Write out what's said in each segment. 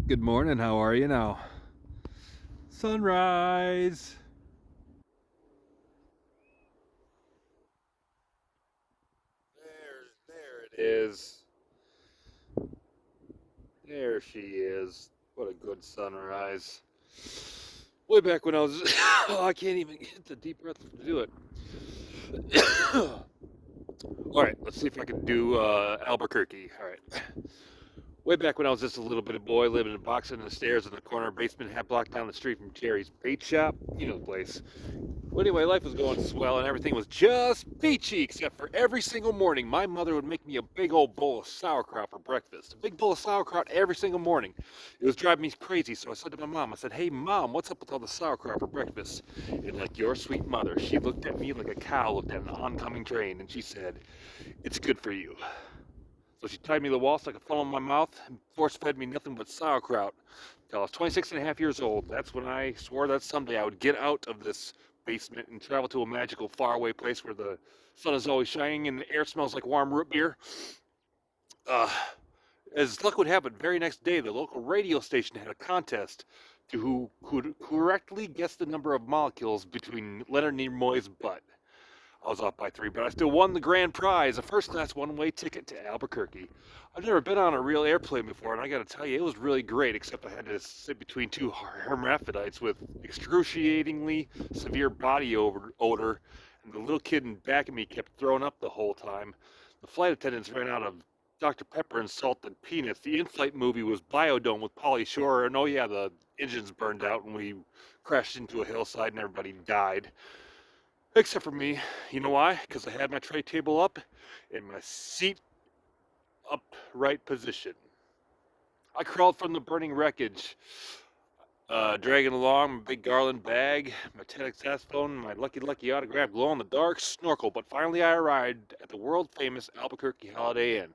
Good morning. How are you now? Sunrise. There it is. There she is. What a good sunrise. Way back when I was, oh, I can't even get the deep breath to do it. All right, let's see if I can do Albuquerque. All right. Way back when I was just a little bit of boy living in a box under the stairs in the corner basement, half block down the street from Jerry's bait shop. You know the place. Well, anyway, life was going swell and everything was just peachy, except for every single morning, my mother would make me a big old bowl of sauerkraut for breakfast. A big bowl of sauerkraut every single morning. It was driving me crazy, so I said to my mom, I said, "Hey, Mom, what's up with all the sauerkraut for breakfast?" And like your sweet mother, she looked at me like a cow looked at an oncoming train, and she said, "It's good for you." So she tied me to the wall so I could funnel in my mouth and force fed me nothing but sauerkraut until I was 26 and a half years old. That's when I swore that someday I would get out of this basement and travel to a magical faraway place where the sun is always shining and the air smells like warm root beer. Uh, as luck would have it, very next day the local radio station had a contest to who could correctly guess the number of molecules between Leonard Nimoy's butt. I was off by 3, but I still won the grand prize, a first-class one-way ticket to Albuquerque. I've never been on a real airplane before, and I gotta tell you, it was really great, except I had to sit between two hermaphrodites with excruciatingly severe body odor, and the little kid in back of me kept throwing up the whole time. The flight attendants ran out of Dr. Pepper and salted peanuts. The in-flight movie was Biodome with Pauly Shore, and oh yeah, the engines burned out and we crashed into a hillside and everybody died. Except for me. You know why? Because I had my tray table up in my seat upright position. I crawled from the burning wreckage, dragging along my big garland bag, my tennis saxophone, my lucky autograph glow in the dark snorkel. But finally I arrived at the world famous Albuquerque Holiday Inn,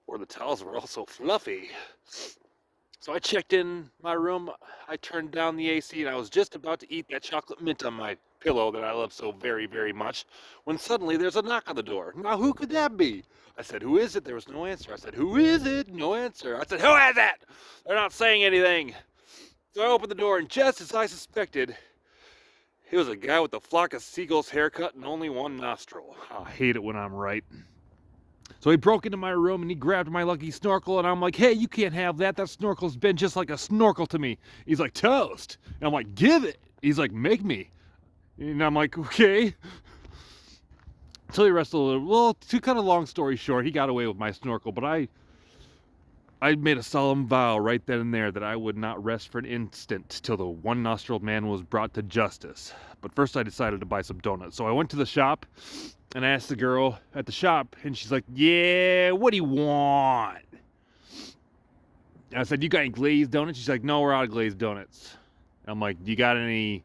where the towels were also fluffy. So I checked in my room, I turned down the AC, and I was just about to eat that chocolate mint on my pillow that I love so very, very much, when suddenly there's a knock on the door. Now, who could that be? I said, "Who is it?" There was no answer. I said, "Who is it?" No answer. I said, "Who is it?" They're not saying anything. So I opened the door, and just as I suspected, it was a guy with a flock of seagulls haircut and only one nostril. I hate it when I'm right. So he broke into my room and he grabbed my lucky snorkel, and I'm like, "Hey, you can't have that. That snorkel's been just like a snorkel to me." He's like, "Toast." And I'm like, "Give it." He's like, "Make me." And I'm like, "Okay." So he wrestled a little. Well, to cut a long story short, he got away with my snorkel, but I made a solemn vow right then and there that I would not rest for an instant till the one-nostriled man was brought to justice. But first I decided to buy some donuts. So I went to the shop and I asked the girl at the shop, and she's like, "Yeah, what do you want?" And I said, "You got any glazed donuts?" She's like, "No, we're out of glazed donuts." And I'm like, "Do you got any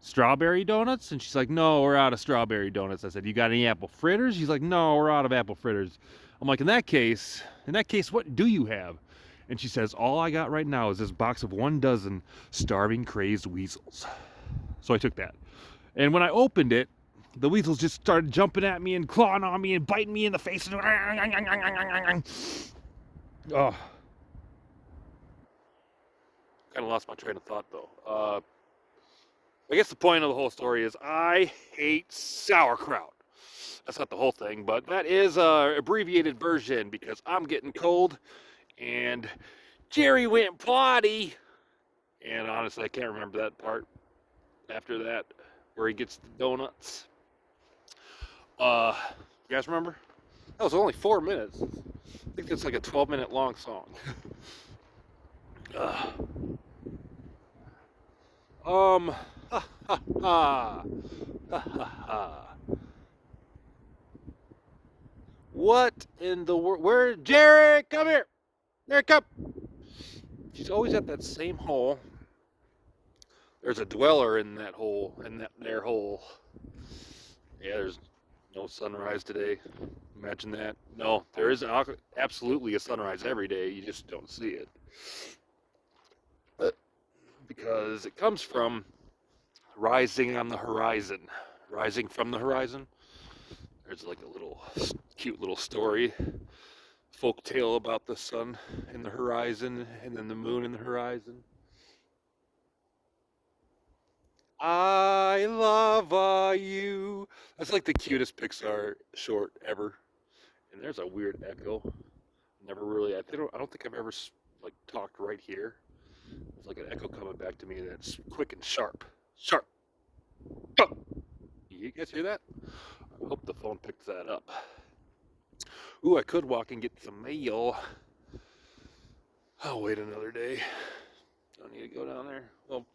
strawberry donuts?" And she's like, "No, we're out of strawberry donuts." I said, "You got any apple fritters?" She's like, "No, we're out of apple fritters." I'm like, in that case, what do you have?" And she says, "All I got right now is this box of 1 dozen starving crazed weasels." So I took that. And when I opened it, the weasels just started jumping at me and clawing on me and biting me in the face. Oh, kind of lost my train of thought though. I guess the point of the whole story is I hate sauerkraut. That's not the whole thing, but that is a abbreviated version because I'm getting cold and Jerry went potty. And honestly, I can't remember that part after that where he gets the donuts. You guys remember? That was only 4 minutes. I think it's like a 12-minute long song. uh, um, ha ha ha, ha ha ha. What in the world? Where, Jerry? Come here. There, come. She's always at that same hole. There's a dweller in that hole, in that their hole. Yeah, there's no sunrise today. Imagine that. No, there is absolutely a sunrise every day. You just don't see it. But because it comes from rising on the horizon. Rising from the horizon. There's like a little cute little story. folk tale about the sun in the horizon and then the moon in the horizon. I love you. That's like the cutest Pixar short ever. And there's a weird echo. Never really. I don't think I've ever like talked right here. There's like an echo coming back to me that's quick and sharp. Sharp. Oh. You guys hear that? I hope the phone picks that up. Ooh, I could walk and get some mail. I'll wait another day. Don't need to go down there. Well,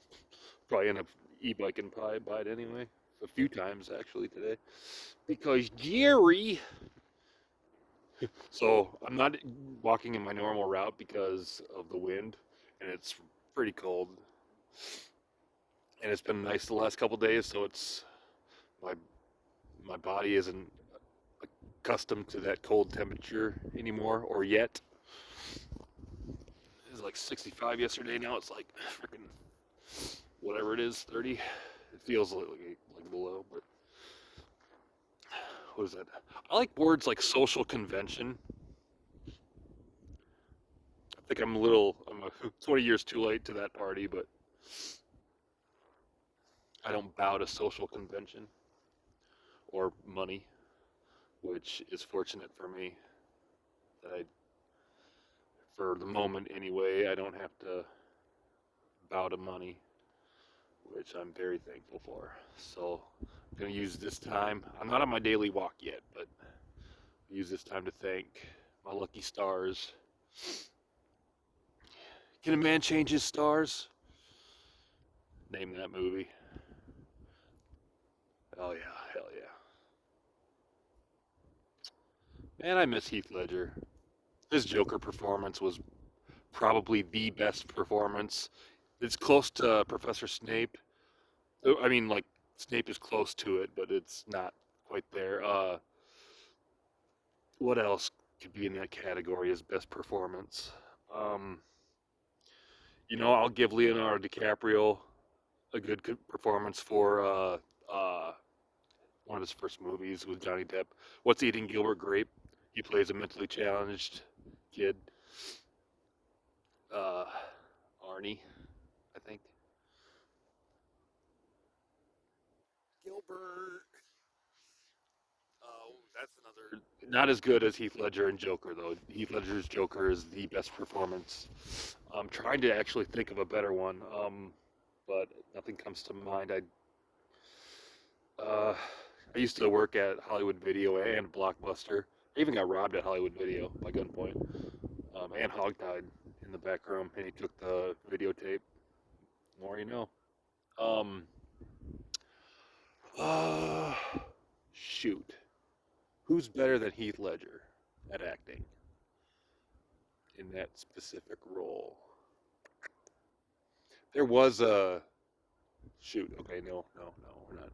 probably end up e-biking by it anyway. A few times actually today. Because Jerry. So I'm not walking in my normal route because of the wind, and it's pretty cold. And it's been nice the last couple days, so it's my my body isn't accustomed to that cold temperature anymore, or yet. It was like 65 yesterday. Now it's like freaking whatever it is, 30. It feels like below, but what is that? I like words like social convention. I think I'm 20 years too late to that party, but I don't bow to social convention or money, which is fortunate for me that for the moment anyway, I don't have to bow to money, which I'm very thankful for. So I'm going to use this time. I'm not on my daily walk yet, but use this time to thank my lucky stars. Can a man change his stars? Name that movie. Oh yeah, hell yeah. Man, I miss Heath Ledger. His Joker performance was probably the best performance. It's close to Professor Snape. I mean, like Snape is close to it, but it's not quite there. What else could be in that category as best performance? Um, I'll give Leonardo DiCaprio a good performance for one of his first movies with Johnny Depp. What's Eating Gilbert Grape? He plays a mentally challenged kid. Uh, Arnie, I think. Gilbert. Oh, that's another. Not as good as Heath Ledger and Joker, though. Heath Ledger's Joker is the best performance. I'm trying to actually think of a better one, but nothing comes to mind. Uh, I used to work at Hollywood Video and Blockbuster. I even got robbed at Hollywood Video by gunpoint. And Hog died in the back room, and he took the videotape. More you know. Um, uh, Shoot. Who's better than Heath Ledger at acting in that specific role? There was a shoot. Okay, no, we're not.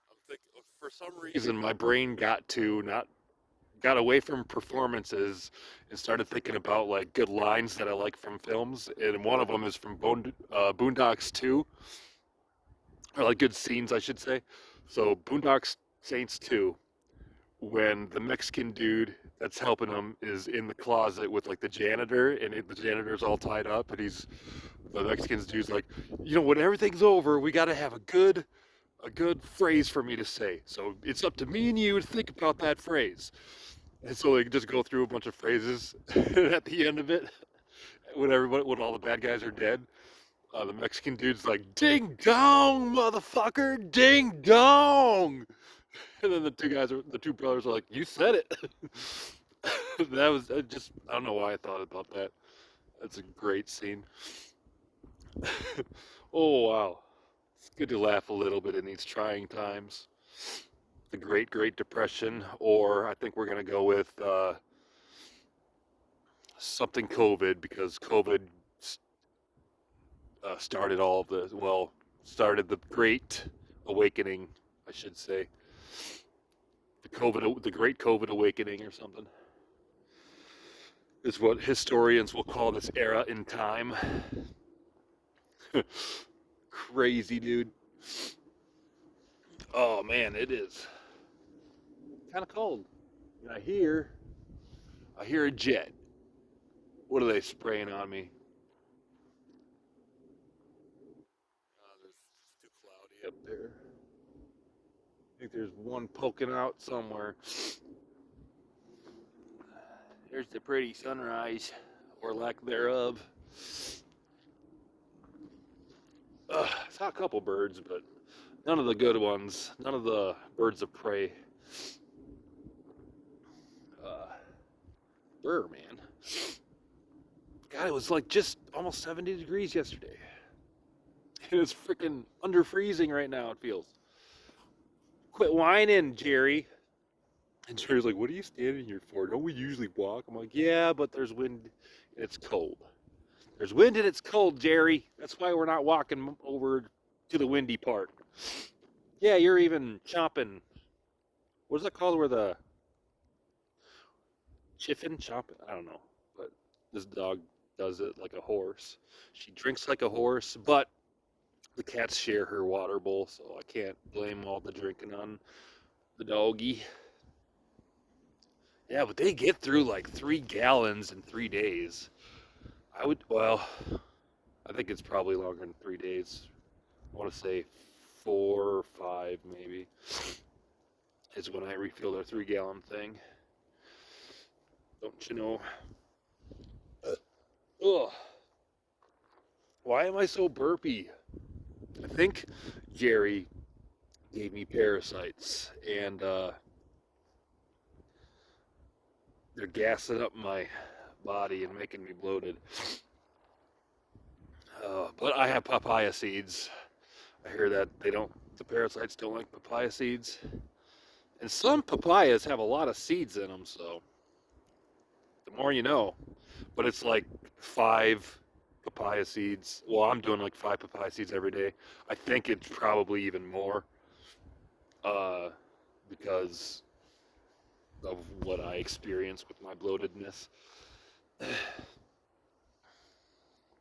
I'm thinking for some reason my brain got away from performances and started thinking about like good lines that I like from films, and one of them is from Boondocks 2, or like good scenes, I should say. So Boondocks Saints 2, when the Mexican dude that's helping him is in the closet with like the janitor, and the janitor's all tied up, and the Mexican dude's like, when everything's over, we got to have a good phrase for me to say. So it's up to me and you to think about that phrase. And so they just go through a bunch of phrases, and at the end of it, when all the bad guys are dead, the Mexican dude's like, "Ding dong, motherfucker, ding dong," and then the two brothers are like, "You said it." That was I don't know why I thought about that. That's a great scene. Oh wow, it's good to laugh a little bit in these trying times. The Great Depression, or I think we're gonna go with something COVID, because COVID started all of this. Well, started the Great Awakening, I should say. The Great COVID Awakening, or something, is what historians will call this era in time. Crazy, dude. Oh man, it is. kind of cold. And I hear a jet. What are they spraying on me? It's too cloudy up there. I think there's one poking out somewhere. There's the pretty sunrise, or lack thereof. I saw a couple birds, but none of the good ones. None of the birds of prey. Uh, man. God, it was like just almost 70 degrees yesterday. And it's freaking under freezing right now, it feels. Quit whining, Jerry. And Jerry's like, what are you standing here for? Don't we usually walk? I'm like, yeah, but there's wind and it's cold. There's wind and it's cold, Jerry. That's why we're not walking over to the windy part. Yeah, you're even chomping. What is that called where the chiffin chomping? I don't know. But this dog does it like a horse. She drinks like a horse, but the cats share her water bowl, so I can't blame all the drinking on the doggy. Yeah, but they get through like 3 gallons in 3 days. Well, I think it's probably longer than 3 days. I want to say 4 or 5 maybe is when I refill their 3 gallon thing. Don't you know? Ugh. Why am I so burpy? I think Jerry gave me parasites, and they're gassing up my body and making me bloated. But I have papaya seeds. I hear that the parasites don't like papaya seeds. And some papayas have a lot of seeds in them, so the more you know. But it's like 5 papaya seeds. Well, I'm doing like 5 papaya seeds every day. I think it's probably even more uh, because of what I experience with my bloatedness.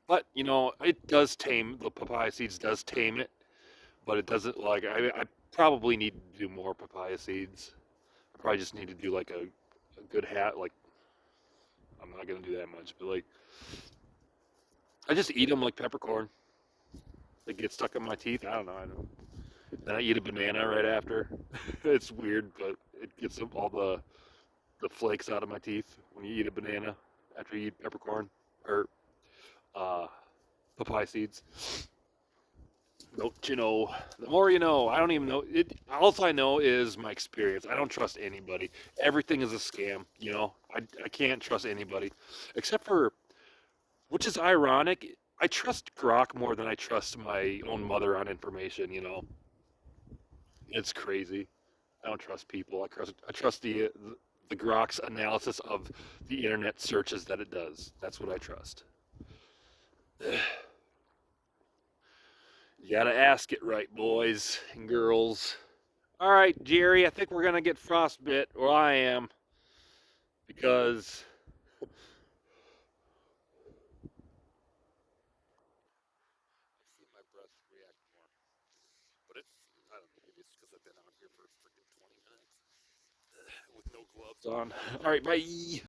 But it does tame the papaya seeds. Does tame it, but it doesn't like. I probably need to do more papaya seeds. I probably just need to do like a good hat. Like I'm not gonna do that much, but like I just eat them like peppercorn. They get stuck in my teeth. I don't know. Then I eat a banana right after. It's weird, but it gets all the flakes out of my teeth when you eat a banana after you eat peppercorn or uh, papaya seeds. Don't you know? The more you know. I don't even know. All I know is my experience. I don't trust anybody. Everything is a scam. I can't trust anybody, except for, which is ironic. I trust Grok more than I trust my own mother on information. It's crazy. I don't trust people. I trust the Grok's analysis of the internet searches that it does. That's what I trust. You gotta ask it right, boys and girls. All right, Jerry, I think we're gonna get frostbit, or I am, because I see my breath react more. But I don't know, maybe it's because I've been out here for freaking 20 minutes with no gloves on. All right, bye.